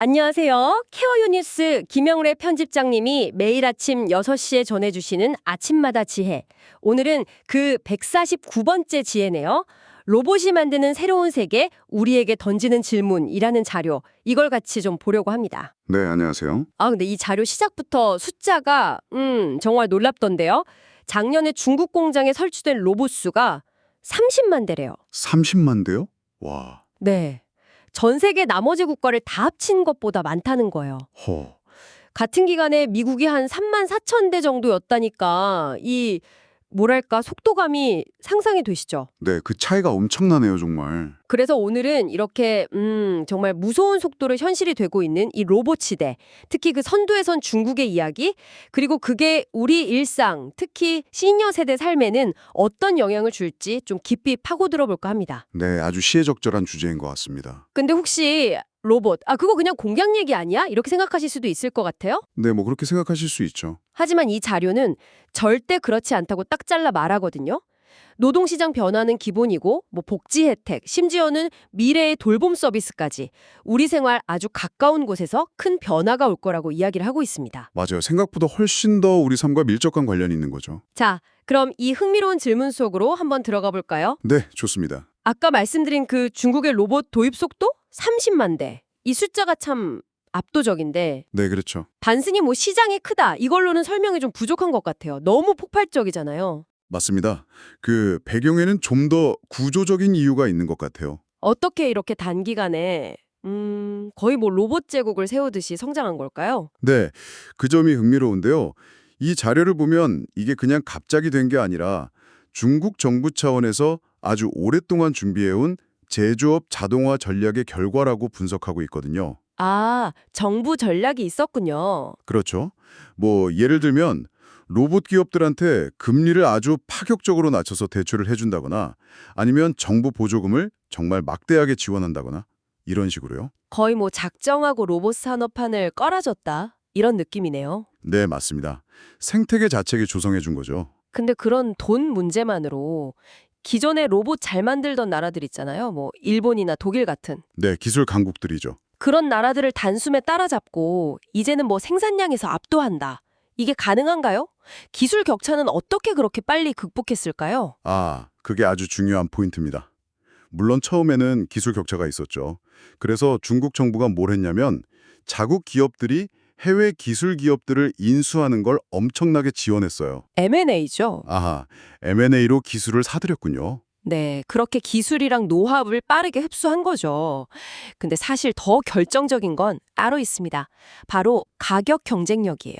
안녕하세요. 케어 유니스 김영래 편집장님이 매일 아침 6시에 전해주시는 아침마다 지혜. 오늘은 그 149번째 지혜네요. 로봇이 만드는 새로운 세계, 우리에게 던지는 질문이라는 자료. 이걸 같이 좀 보려고 합니다. 네, 안녕하세요. 근데 이 자료 시작부터 숫자가 정말 놀랍던데요. 작년에 중국 공장에 설치된 로봇 수가 30만 대래요. 30만 대요? 와, 네. 전 세계 나머지 국가를 다 합친 것보다 많다는 거예요. 허. 같은 기간에 미국이 한 3만 4천 대 정도였다니까 이 뭐랄까 속도감이 상상이 되시죠? 네, 그 차이가 엄청나네요, 정말. 그래서 오늘은 이렇게 정말 무서운 속도로 현실이 되고 있는 이 로봇 시대, 특히 그 선두에 선 중국의 이야기, 그리고 그게 우리 일상, 특히 시니어 세대 삶에는 어떤 영향을 줄지 좀 깊이 파고들어 볼까 합니다. 네, 아주 시의적절한 주제인 것 같습니다. 근데 혹시 로봇, 그거 그냥 공약 얘기 아니야? 이렇게 생각하실 수도 있을 것 같아요. 네, 뭐 그렇게 생각하실 수 있죠. 하지만 이 자료는 절대 그렇지 않다고 딱 잘라 말하거든요. 노동시장 변화는 기본이고 뭐 복지 혜택, 심지어는 미래의 돌봄 서비스까지 우리 생활 아주 가까운 곳에서 큰 변화가 올 거라고 이야기를 하고 있습니다. 맞아요. 생각보다 훨씬 더 우리 삶과 밀접한 관련이 있는 거죠. 자, 그럼 이 흥미로운 질문 속으로 한번 들어가 볼까요? 네, 좋습니다. 아까 말씀드린 그 중국의 로봇 도입 속도 30만 대. 이 숫자가 참 압도적인데 네, 그렇죠. 단순히 뭐 시장이 크다 이걸로는 설명이 좀 부족한 것 같아요. 너무 폭발적이잖아요. 맞습니다. 그 배경에는 좀 더 구조적인 이유가 있는 것 같아요. 어떻게 이렇게 단기간에 거의 뭐 로봇 제국을 세우듯이 성장한 걸까요? 네, 그 점이 흥미로운데요. 이 자료를 보면 이게 그냥 갑자기 된 게 아니라 중국 정부 차원에서 아주 오랫동안 준비해온 제조업 자동화 전략의 결과라고 분석하고 있거든요. 정부 전략이 있었군요. 그렇죠. 뭐 예를 들면 로봇 기업들한테 금리를 아주 파격적으로 낮춰서 대출을 해준다거나 아니면 정부 보조금을 정말 막대하게 지원한다거나 이런 식으로요. 거의 뭐 작정하고 로봇 산업판을 깔아줬다 이런 느낌이네요. 네, 맞습니다. 생태계 자체를 조성해 준 거죠. 근데 그런 돈 문제만으로 기존에 로봇 잘 만들던 나라들 있잖아요. 뭐 일본이나 독일 같은. 네, 기술 강국들이죠. 그런 나라들을 단숨에 따라잡고 이제는 뭐 생산량에서 압도한다. 이게 가능한가요? 기술 격차는 어떻게 그렇게 빨리 극복했을까요? 그게 아주 중요한 포인트입니다. 물론 처음에는 기술 격차가 있었죠. 그래서 중국 정부가 뭘 했냐면 자국 기업들이 해외 기술 기업들을 인수하는 걸 엄청나게 지원했어요. M&A죠. M&A로 기술을 사들였군요. 네, 그렇게 기술이랑 노하우를 빠르게 흡수한 거죠. 근데 사실 더 결정적인 건 따로 있습니다. 바로 가격 경쟁력이에요.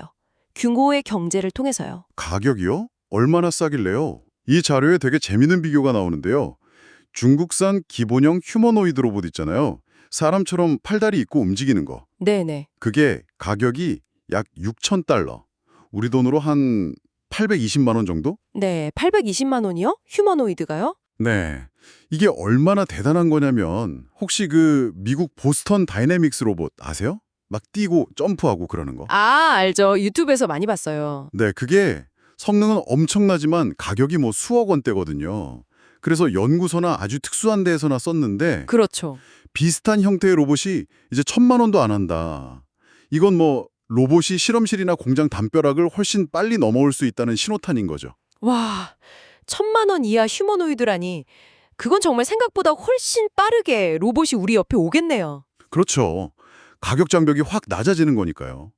규모의 경제를 통해서요. 가격이요? 얼마나 싸길래요? 이 자료에 되게 재밌는 비교가 나오는데요. 중국산 기본형 휴머노이드 로봇 있잖아요. 사람처럼 팔다리 있고 움직이는 거. 네네. 그게 가격이 약 6,000달러. 우리 돈으로 한 820만 원 정도? 네, 820만 원이요? 휴머노이드가요? 네. 이게 얼마나 대단한 거냐면 혹시 그 미국 보스턴 다이내믹스 로봇 아세요? 막 뛰고 점프하고 그러는 거. 알죠. 유튜브에서 많이 봤어요. 네, 그게 성능은 엄청나지만 가격이 뭐 수억 원대거든요. 그래서 연구소나 아주 특수한 데에서나 썼는데 그렇죠. 비슷한 형태의 로봇이 이제 1,000만 원도 안 한다. 이건 뭐 로봇이 실험실이나 공장 담벼락을 훨씬 빨리 넘어올 수 있다는 신호탄인 거죠. 와, 1,000만 원 이하 휴머노이드라니. 그건 정말 생각보다 훨씬 빠르게 로봇이 우리 옆에 오겠네요. 그렇죠. 가격 장벽이 확 낮아지는 거니까요.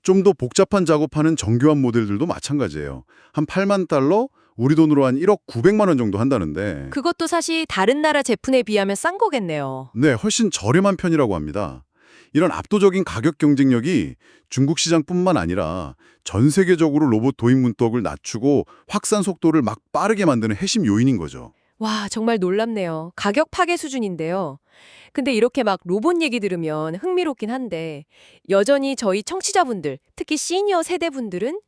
좀 더 복잡한 작업하는 정교한 모델들도 마찬가지예요. 한 8만 달러, 우리 돈으로 한 1억 900만 원 정도 한다는데 그것도 사실 다른 나라 제품에 비하면 싼 거겠네요. 네, 훨씬 저렴한 편이라고 합니다. 이런 압도적인 가격 경쟁력이 중국 시장뿐만 아니라 전 세계적으로 로봇 도입 문턱을 낮추고 확산 속도를 막 빠르게 만드는 핵심 요인인 거죠. 와, 정말 놀랍네요. 가격 파괴 수준인데요. 근데 이렇게 막 로봇 얘기 들으면 흥미롭긴 한데 여전히 저희 청취자분들, 특히 시니어 세대분들은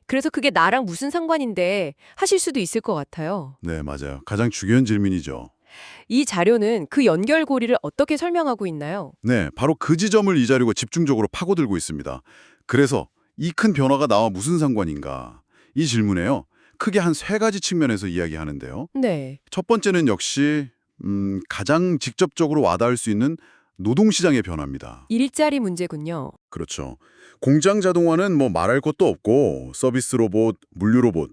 그래서 그게 나랑 무슨 상관인데 하실 수도 있을 것 같아요. 네, 맞아요. 가장 중요한 질문이죠. 이 자료는 그 연결고리를 어떻게 설명하고 있나요? 네, 바로 그 지점을 이 자료가 집중적으로 파고들고 있습니다. 그래서 이 큰 변화가 나와 무슨 상관인가? 이 질문에요. 크게 한 세 가지 측면에서 이야기하는데요. 네. 첫 번째는 역시 가장 직접적으로 와닿을 수 있는 노동시장의 변화입니다. 일자리 문제군요. 그렇죠. 공장 자동화는 뭐 말할 것도 없고 서비스 로봇, 물류 로봇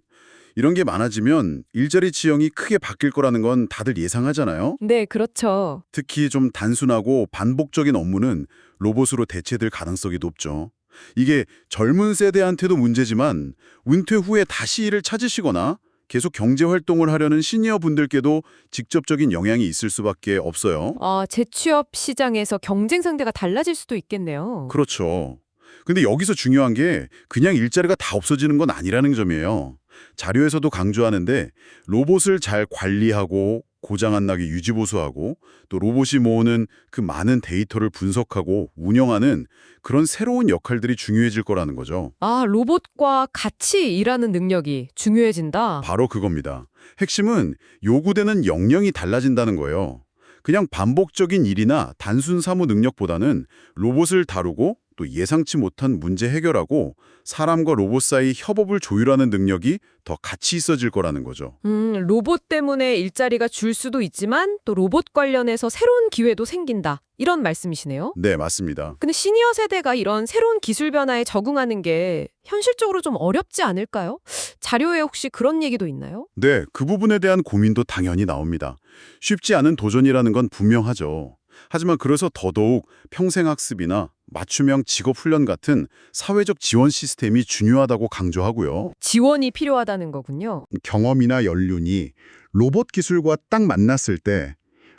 이런 게 많아지면 일자리 지형이 크게 바뀔 거라는 건 다들 예상하잖아요. 네, 그렇죠. 특히 좀 단순하고 반복적인 업무는 로봇으로 대체될 가능성이 높죠. 이게 젊은 세대한테도 문제지만 은퇴 후에 다시 일을 찾으시거나 계속 경제 활동을 하려는 시니어 분들께도 직접적인 영향이 있을 수밖에 없어요. 재취업 시장에서 경쟁 상대가 달라질 수도 있겠네요. 그렇죠. 근데 여기서 중요한 게 그냥 일자리가 다 없어지는 건 아니라는 점이에요. 자료에서도 강조하는데 로봇을 잘 관리하고 고장 안 나게 유지 보수하고 또 로봇이 모으는 그 많은 데이터를 분석하고 운영하는 그런 새로운 역할들이 중요해질 거라는 거죠. 로봇과 같이 일하는 능력이 중요해진다. 바로 그겁니다. 핵심은 요구되는 역량이 달라진다는 거예요. 그냥 반복적인 일이나 단순 사무 능력보다는 로봇을 다루고 또 예상치 못한 문제 해결하고 사람과 로봇 사이 협업을 조율하는 능력이 더 같이 있어질 거라는 거죠. 로봇 때문에 일자리가 줄 수도 있지만 또 로봇 관련해서 새로운 기회도 생긴다. 이런 말씀이시네요. 네, 맞습니다. 근데 시니어 세대가 이런 새로운 기술 변화에 적응하는 게 현실적으로 좀 어렵지 않을까요? 자료에 혹시 그런 얘기도 있나요? 네, 그 부분에 대한 고민도 당연히 나옵니다. 쉽지 않은 도전이라는 건 분명하죠. 하지만 그래서 더더욱 평생학습이나 맞춤형 직업훈련 같은 사회적 지원 시스템이 중요하다고 강조하고요. 지원이 필요하다는 거군요. 경험이나 연륜이 로봇 기술과 딱 만났을 때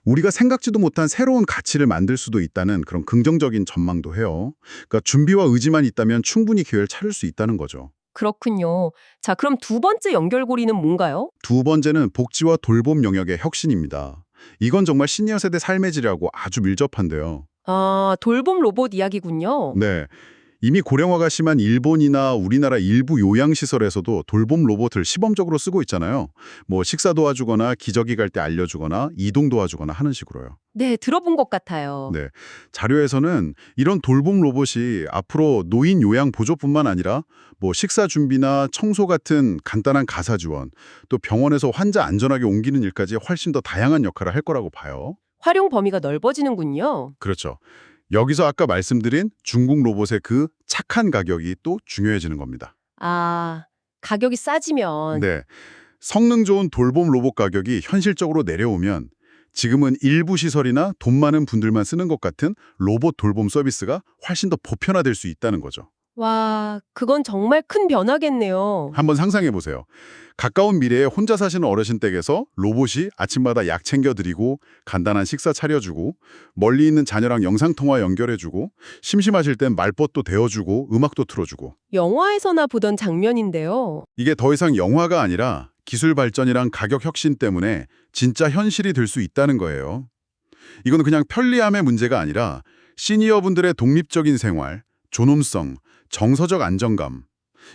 우리가 생각지도 못한 새로운 가치를 만들 수도 있다는 그런 긍정적인 전망도 해요. 그러니까 준비와 의지만 있다면 충분히 기회를 찾을 수 있다는 거죠. 그렇군요. 자, 그럼 두 번째 연결고리는 뭔가요? 두 번째는 복지와 돌봄 영역의 혁신입니다. 이건 정말 시니어 세대 삶의 질하고 아주 밀접한데요. 돌봄 로봇 이야기군요. 네. 이미 고령화가 심한 일본이나 우리나라 일부 요양시설에서도 돌봄 로봇을 시범적으로 쓰고 있잖아요. 뭐 식사 도와주거나 기저귀 갈 때 알려주거나 이동 도와주거나 하는 식으로요. 네, 들어본 것 같아요. 네. 자료에서는 이런 돌봄 로봇이 앞으로 노인 요양 보조뿐만 아니라 뭐 식사 준비나 청소 같은 간단한 가사 지원, 또 병원에서 환자 안전하게 옮기는 일까지 훨씬 더 다양한 역할을 할 거라고 봐요. 활용 범위가 넓어지는군요. 그렇죠. 여기서 아까 말씀드린 중국 로봇의 그 착한 가격이 또 중요해지는 겁니다. 가격이 싸지면 네. 성능 좋은 돌봄 로봇 가격이 현실적으로 내려오면 지금은 일부 시설이나 돈 많은 분들만 쓰는 것 같은 로봇 돌봄 서비스가 훨씬 더 보편화될 수 있다는 거죠. 와, 그건 정말 큰 변화겠네요. 한번 상상해 보세요. 가까운 미래에 혼자 사시는 어르신 댁에서 로봇이 아침마다 약 챙겨드리고 간단한 식사 차려주고 멀리 있는 자녀랑 영상통화 연결해주고 심심하실 땐 말벗도 데워주고 음악도 틀어주고 영화에서나 보던 장면인데요. 이게 더 이상 영화가 아니라 기술 발전이랑 가격 혁신 때문에 진짜 현실이 될 수 있다는 거예요. 이건 그냥 편리함의 문제가 아니라 시니어분들의 독립적인 생활, 존엄성, 정서적 안정감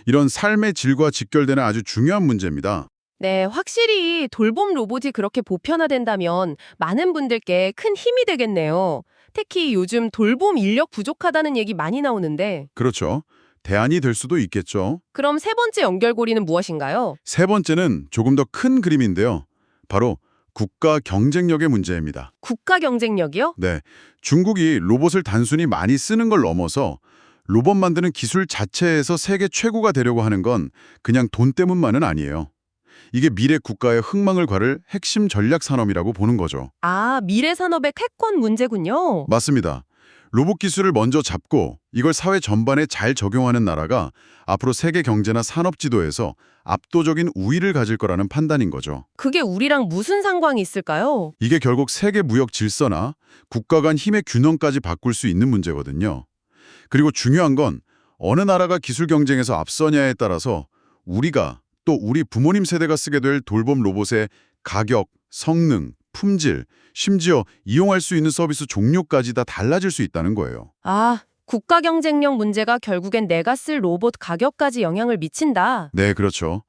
이런 삶의 질과 직결되는 아주 중요한 문제입니다. 네, 확실히 돌봄 로봇이 그렇게 보편화된다면 많은 분들께 큰 힘이 되겠네요. 특히 요즘 돌봄 인력 부족하다는 얘기 많이 나오는데 그렇죠. 대안이 될 수도 있겠죠. 그럼 세 번째 연결고리는 무엇인가요? 세 번째는 조금 더 큰 그림인데요. 바로 국가 경쟁력의 문제입니다. 국가 경쟁력이요? 네, 중국이 로봇을 단순히 많이 쓰는 걸 넘어서 로봇 만드는 기술 자체에서 세계 최고가 되려고 하는 건 그냥 돈 때문만은 아니에요. 이게 미래 국가의 흥망을 가를 핵심 전략 산업이라고 보는 거죠. 미래 산업의 패권 문제군요. 맞습니다. 로봇 기술을 먼저 잡고 이걸 사회 전반에 잘 적용하는 나라가 앞으로 세계 경제나 산업 지도에서 압도적인 우위를 가질 거라는 판단인 거죠. 그게 우리랑 무슨 상관이 있을까요? 이게 결국 세계 무역 질서나 국가 간 힘의 균형까지 바꿀 수 있는 문제거든요. 그리고 중요한 건 어느 나라가 기술 경쟁에서 앞서냐에 따라서 우리가 또 우리 부모님 세대가 쓰게 될 돌봄 로봇의 가격, 성능, 품질, 심지어 이용할 수 있는 서비스 종류까지 다 달라질 수 있다는 거예요. 국가 경쟁력 문제가 결국엔 내가 쓸 로봇 가격까지 영향을 미친다. 네, 그렇죠.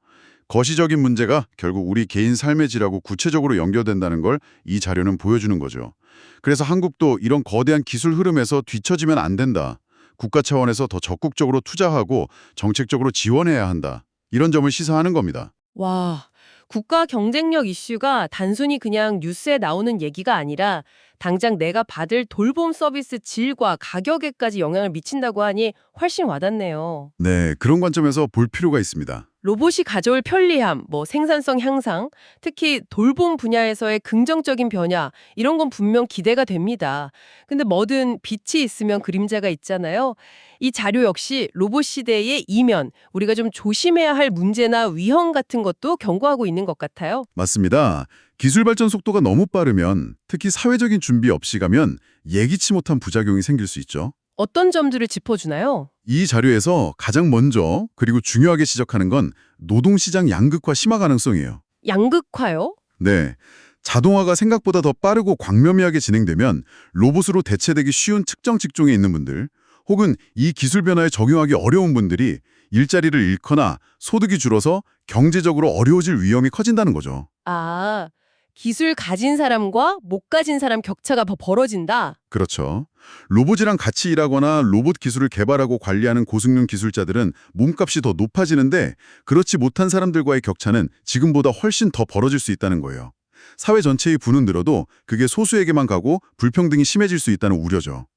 거시적인 문제가 결국 우리 개인 삶의 질하고 구체적으로 연결된다는 걸 이 자료는 보여주는 거죠. 그래서 한국도 이런 거대한 기술 흐름에서 뒤처지면 안 된다. 국가 차원에서 더 적극적으로 투자하고 정책적으로 지원해야 한다. 이런 점을 시사하는 겁니다. 와, 국가 경쟁력 이슈가 단순히 그냥 뉴스에 나오는 얘기가 아니라 당장 내가 받을 돌봄 서비스 질과 가격에까지 영향을 미친다고 하니 훨씬 와닿네요. 네, 그런 관점에서 볼 필요가 있습니다. 로봇이 가져올 편리함, 생산성 향상, 특히 돌봄 분야에서의 긍정적인 변화, 이런 건 분명 기대가 됩니다. 근데 뭐든 빛이 있으면 그림자가 있잖아요. 이 자료 역시 로봇 시대의 이면, 우리가 좀 조심해야 할 문제나 위험 같은 것도 경고하고 있는 것 같아요. 맞습니다. 기술 발전 속도가 너무 빠르면, 특히 사회적인 준비 없이 가면 예기치 못한 부작용이 생길 수 있죠. 어떤 점들을 짚어주나요? 이 자료에서 가장 먼저 그리고 중요하게 지적하는 건 노동시장 양극화 심화 가능성이에요. 양극화요? 네, 자동화가 생각보다 더 빠르고 광범위하게 진행되면 로봇으로 대체되기 쉬운 특정 직종에 있는 분들, 혹은 이 기술 변화에 적용하기 어려운 분들이 일자리를 잃거나 소득이 줄어서 경제적으로 어려워질 위험이 커진다는 거죠. 아, 기술 가진 사람과 못 가진 사람 격차가 더 벌어진다? 그렇죠. 로봇이랑 같이 일하거나 로봇 기술을 개발하고 관리하는 고승용 기술자들은 몸값이 더 높아지는데, 그렇지 못한 사람들과의 격차는 지금보다 훨씬 더 벌어질 수 있다는 거예요. 사회 전체의 부는 늘어도 그게 소수에게만 가고 불평등이 심해질 수 있다는 우려죠.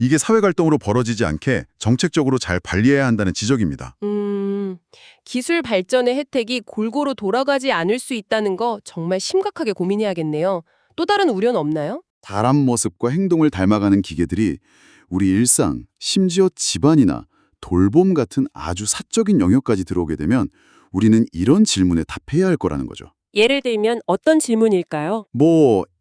이게 사회 갈등으로 벌어지지 않게 정책적으로 잘 관리해야 한다는 지적입니다. 기술 발전의 혜택이 골고루 돌아가지 않을 수 있다는 거 정말 심각하게 고민해야겠네요. 또 다른 우려는 없나요? 사람 모습과 행동을 닮아가는 기계들이 우리 일상, 심지어 집안이나 돌봄 같은 아주 사적인 영역까지 들어오게 되면 우리는 이런 질문에 답해야 할 거라는 거죠. 예를 들면 어떤 질문일까요?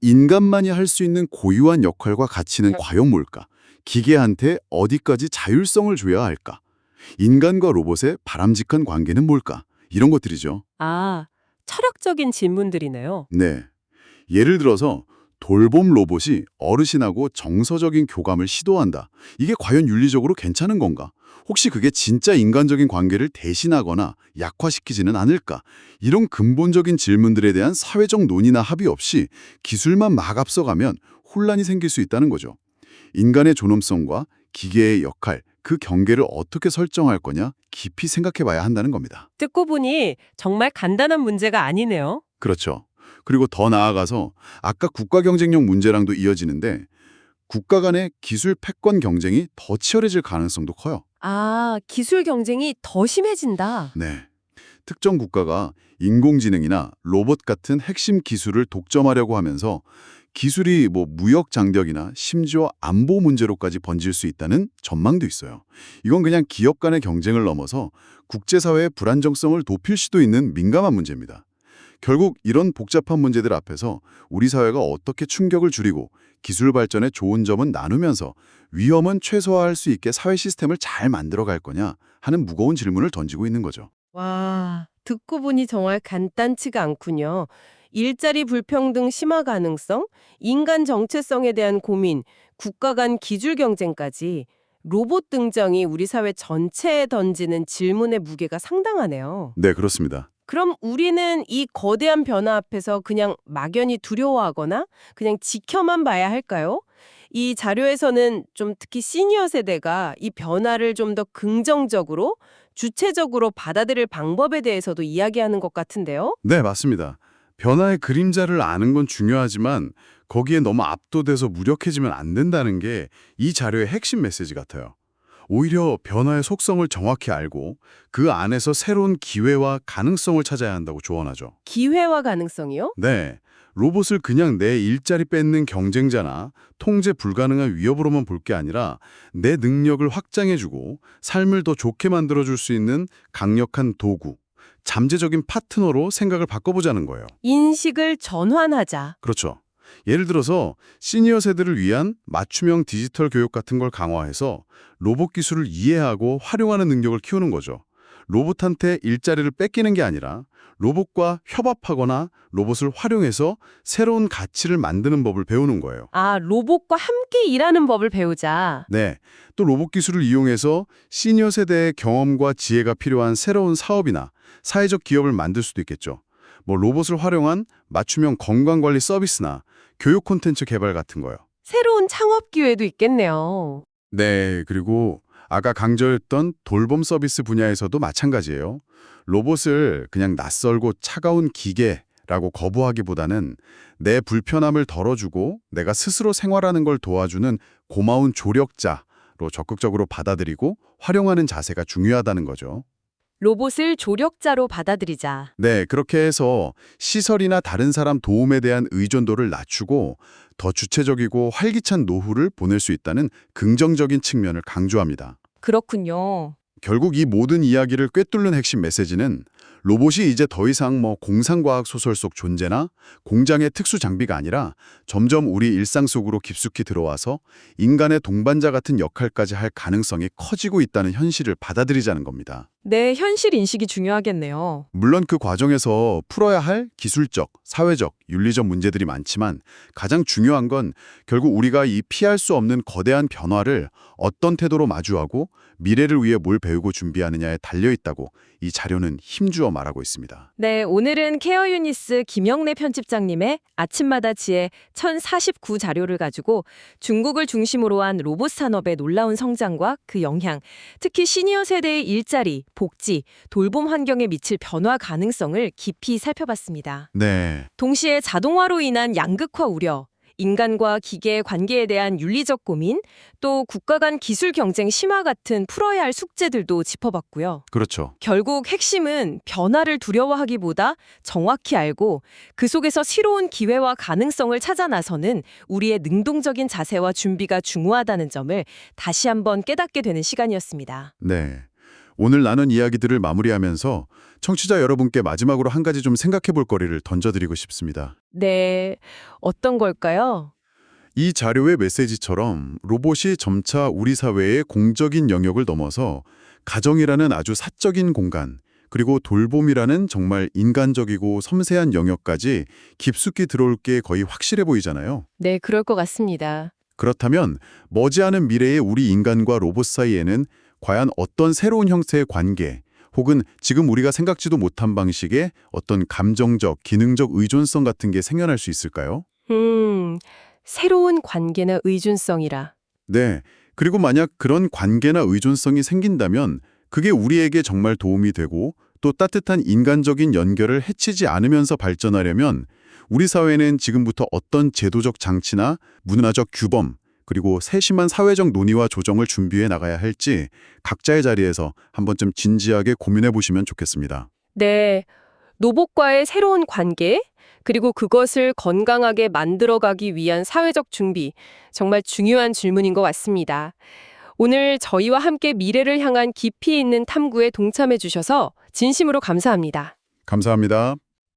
인간만이 할 수 있는 고유한 역할과 가치는 과연 뭘까? 기계한테 어디까지 자율성을 줘야 할까? 인간과 로봇의 바람직한 관계는 뭘까? 이런 것들이죠. 아, 철학적인 질문들이네요. 네. 예를 들어서 돌봄 로봇이 어르신하고 정서적인 교감을 시도한다. 이게 과연 윤리적으로 괜찮은 건가? 혹시 그게 진짜 인간적인 관계를 대신하거나 약화시키지는 않을까? 이런 근본적인 질문들에 대한 사회적 논의나 합의 없이 기술만 막 앞서가면 혼란이 생길 수 있다는 거죠. 인간의 존엄성과 기계의 역할, 그 경계를 어떻게 설정할 거냐 깊이 생각해 봐야 한다는 겁니다. 듣고 보니 정말 간단한 문제가 아니네요. 그렇죠. 그리고 더 나아가서 아까 국가 경쟁력 문제랑도 이어지는데, 국가 간의 기술 패권 경쟁이 더 치열해질 가능성도 커요. 아, 기술 경쟁이 더 심해진다. 네. 특정 국가가 인공지능이나 로봇 같은 핵심 기술을 독점하려고 하면서 기술이 무역 장벽이나 심지어 안보 문제로까지 번질 수 있다는 전망도 있어요. 이건 그냥 기업 간의 경쟁을 넘어서 국제사회의 불안정성을 높일 수도 있는 민감한 문제입니다. 결국 이런 복잡한 문제들 앞에서 우리 사회가 어떻게 충격을 줄이고 기술 발전의 좋은 점은 나누면서 위험은 최소화할 수 있게 사회 시스템을 잘 만들어갈 거냐 하는 무거운 질문을 던지고 있는 거죠. 와, 듣고 보니 정말 간단치가 않군요. 일자리 불평등 심화 가능성, 인간 정체성에 대한 고민, 국가 간 기술 경쟁까지 로봇 등장이 우리 사회 전체에 던지는 질문의 무게가 상당하네요. 네, 그렇습니다. 그럼 우리는 이 거대한 변화 앞에서 그냥 막연히 두려워하거나 그냥 지켜만 봐야 할까요? 이 자료에서는 좀 특히 시니어 세대가 이 변화를 좀 더 긍정적으로, 주체적으로 받아들일 방법에 대해서도 이야기하는 것 같은데요. 네, 맞습니다. 변화의 그림자를 아는 건 중요하지만 거기에 너무 압도돼서 무력해지면 안 된다는 게 이 자료의 핵심 메시지 같아요. 오히려 변화의 속성을 정확히 알고 그 안에서 새로운 기회와 가능성을 찾아야 한다고 조언하죠. 기회와 가능성이요? 네, 로봇을 그냥 내 일자리 뺏는 경쟁자나 통제 불가능한 위협으로만 볼 게 아니라 내 능력을 확장해주고 삶을 더 좋게 만들어줄 수 있는 강력한 도구, 잠재적인 파트너로 생각을 바꿔보자는 거예요. 인식을 전환하자. 그렇죠. 예를 들어서 시니어 세대를 위한 맞춤형 디지털 교육 같은 걸 강화해서 로봇 기술을 이해하고 활용하는 능력을 키우는 거죠. 로봇한테 일자리를 뺏기는 게 아니라 로봇과 협업하거나 로봇을 활용해서 새로운 가치를 만드는 법을 배우는 거예요. 아, 로봇과 함께 일하는 법을 배우자. 네, 또 로봇 기술을 이용해서 시니어 세대의 경험과 지혜가 필요한 새로운 사업이나 사회적 기업을 만들 수도 있겠죠. 로봇을 활용한 맞춤형 건강관리 서비스나 교육 콘텐츠 개발 같은 거요. 새로운 창업 기회도 있겠네요. 네, 그리고 아까 강조했던 돌봄 서비스 분야에서도 마찬가지예요. 로봇을 그냥 낯설고 차가운 기계라고 거부하기보다는 내 불편함을 덜어주고 내가 스스로 생활하는 걸 도와주는 고마운 조력자로 적극적으로 받아들이고 활용하는 자세가 중요하다는 거죠. 로봇을 조력자로 받아들이자. 네, 그렇게 해서 시설이나 다른 사람 도움에 대한 의존도를 낮추고 더 주체적이고 활기찬 노후를 보낼 수 있다는 긍정적인 측면을 강조합니다. 그렇군요. 결국 이 모든 이야기를 꿰뚫는 핵심 메시지는 로봇이 이제 더 이상 공상과학 소설 속 존재나 공장의 특수 장비가 아니라 점점 우리 일상 속으로 깊숙이 들어와서 인간의 동반자 같은 역할까지 할 가능성이 커지고 있다는 현실을 받아들이자는 겁니다. 네, 현실 인식이 중요하겠네요. 물론 그 과정에서 풀어야 할 기술적, 사회적, 윤리적 문제들이 많지만 가장 중요한 건 결국 우리가 이 피할 수 없는 거대한 변화를 어떤 태도로 마주하고 미래를 위해 뭘 배우고 준비하느냐에 달려있다고 이 자료는 힘주어 말하고 있습니다. 네, 오늘은 케어 유니스 김영래 편집장님의 아침마다 지혜 1049 자료를 가지고 중국을 중심으로 한 로봇 산업의 놀라운 성장과 그 영향, 특히 시니어 세대의 일자리, 복지, 돌봄 환경에 미칠 변화 가능성을 깊이 살펴봤습니다. 네, 동시에 자동화로 인한 양극화 우려, 인간과 기계의 관계에 대한 윤리적 고민, 또 국가 간 기술 경쟁 심화 같은 풀어야 할 숙제들도 짚어봤고요. 그렇죠. 결국 핵심은 변화를 두려워하기보다 정확히 알고 그 속에서 새로운 기회와 가능성을 찾아 나서는 우리의 능동적인 자세와 준비가 중요하다는 점을 다시 한번 깨닫게 되는 시간이었습니다. 네. 오늘 나눈 이야기들을 마무리하면서 청취자 여러분께 마지막으로 한 가지 좀 생각해 볼 거리를 던져드리고 싶습니다. 네, 어떤 걸까요? 이 자료의 메시지처럼 로봇이 점차 우리 사회의 공적인 영역을 넘어서 가정이라는 아주 사적인 공간, 그리고 돌봄이라는 정말 인간적이고 섬세한 영역까지 깊숙이 들어올 게 거의 확실해 보이잖아요. 네, 그럴 것 같습니다. 그렇다면 머지않은 미래의 우리 인간과 로봇 사이에는 과연 어떤 새로운 형태의 관계, 혹은 지금 우리가 생각지도 못한 방식의 어떤 감정적, 기능적 의존성 같은 게 생겨날 수 있을까요? 새로운 관계나 의존성이라. 네. 그리고 만약 그런 관계나 의존성이 생긴다면 그게 우리에게 정말 도움이 되고 또 따뜻한 인간적인 연결을 해치지 않으면서 발전하려면 우리 사회는 지금부터 어떤 제도적 장치나 문화적 규범, 그리고 세심한 사회적 논의와 조정을 준비해 나가야 할지 각자의 자리에서 한 번쯤 진지하게 고민해 보시면 좋겠습니다. 네, 로봇과의 새로운 관계, 그리고 그것을 건강하게 만들어가기 위한 사회적 준비, 정말 중요한 질문인 것 같습니다. 오늘 저희와 함께 미래를 향한 깊이 있는 탐구에 동참해 주셔서 진심으로 감사합니다. 감사합니다.